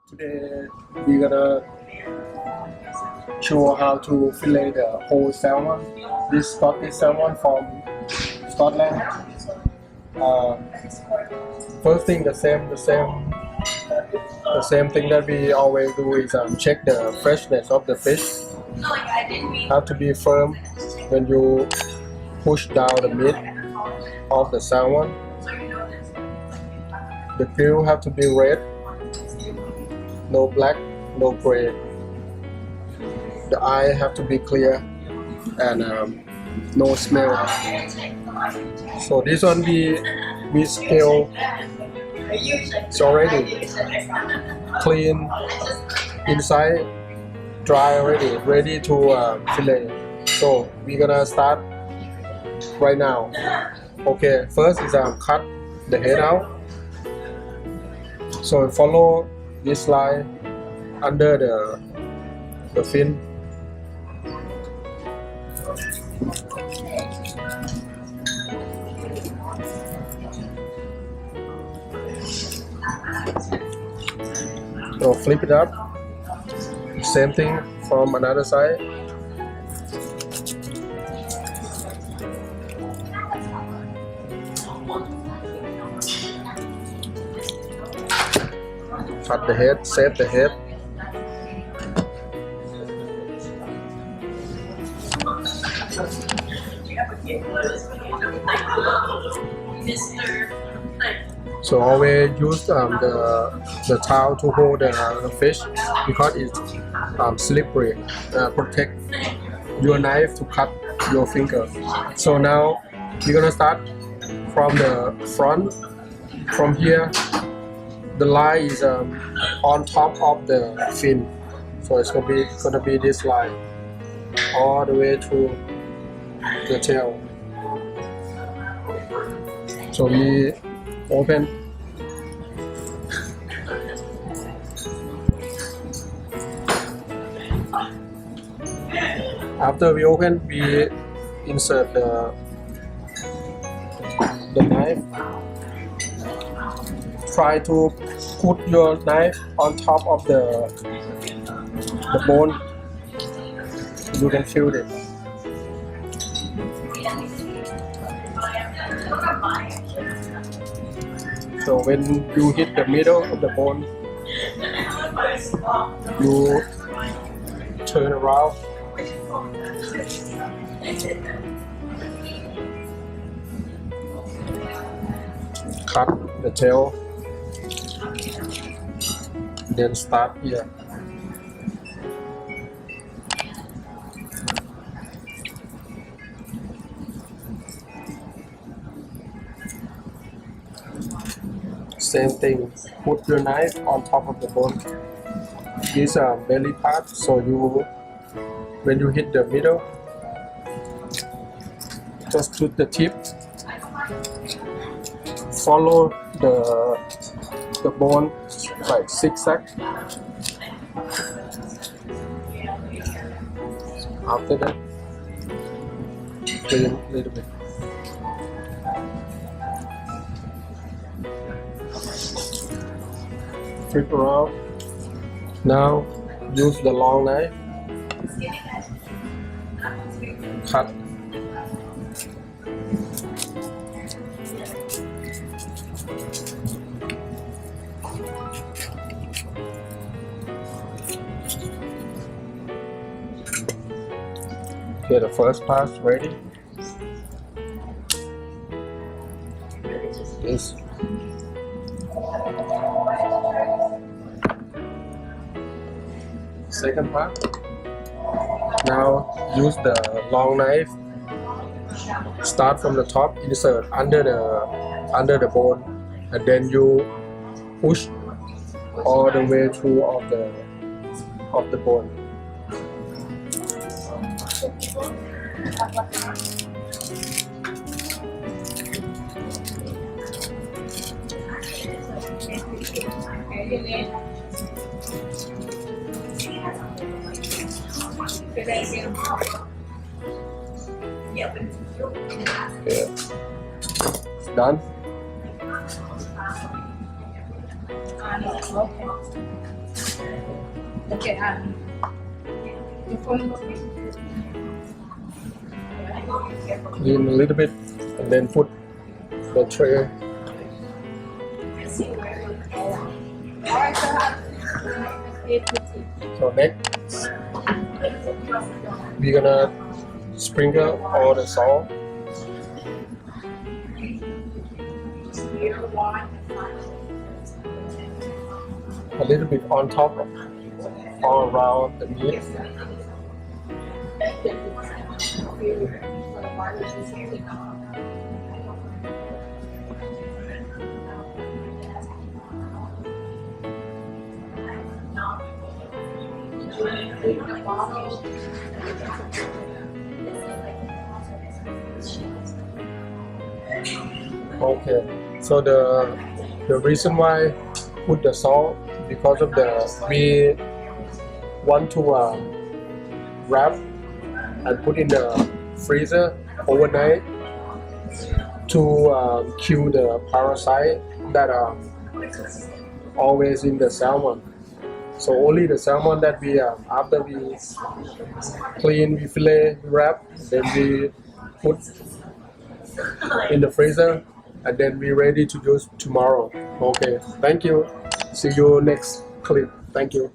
Today we're gonna show how to fillet the whole salmon. This Scottish salmon from Scotland. First thing, the same thing that we always do is check the freshness of the fish. Have to be firm when you push down the meat of the salmon. The grill have to be red, no black, no gray. The eye have to be clear and no smell. So this one we scale. It's already clean inside, dry already, ready to fillet. So we're gonna start right now. Okay, first is cut the head out. So follow this line under the fin. So flip it up. Same thing from another side. Cut the head, set the head. So always use the towel to hold the fish because it's slippery. Protect your knife to cut your finger. So now we're gonna start from the front. From here, the line is on top of the fin, so it's gonna be this line all the way to the tail. So we open. After we open, we insert the knife. Try to put your knife on top of the bone. You can feel it. So when you hit the middle of the bone, you turn around. Cut the tail. Then start here. Same thing. Put your knife on top of the bone. This belly part. So when you hit the middle, just put the tip. Follow the bone like zigzag. After that, clean a little bit. Flip around. Now use the long knife. Cut. Okay, the first part ready. This. Second part. Now use the long knife. Start from the top, insert under the bone, and then you push all the way through of the bone. Okay. It's done. Okay, Clean a little bit and then put the tray. So next, we're gonna sprinkle all the salt. A little bit on top, all around the meat. Okay, so the reason why put the salt because of we want to wrap and put in the freezer overnight to kill the parasite that are always in the salmon. So only the salmon that we after we clean, we fillet, we wrap, then we put in the freezer, and then we ready to use tomorrow. Okay, thank you. See you next clip. Thank you.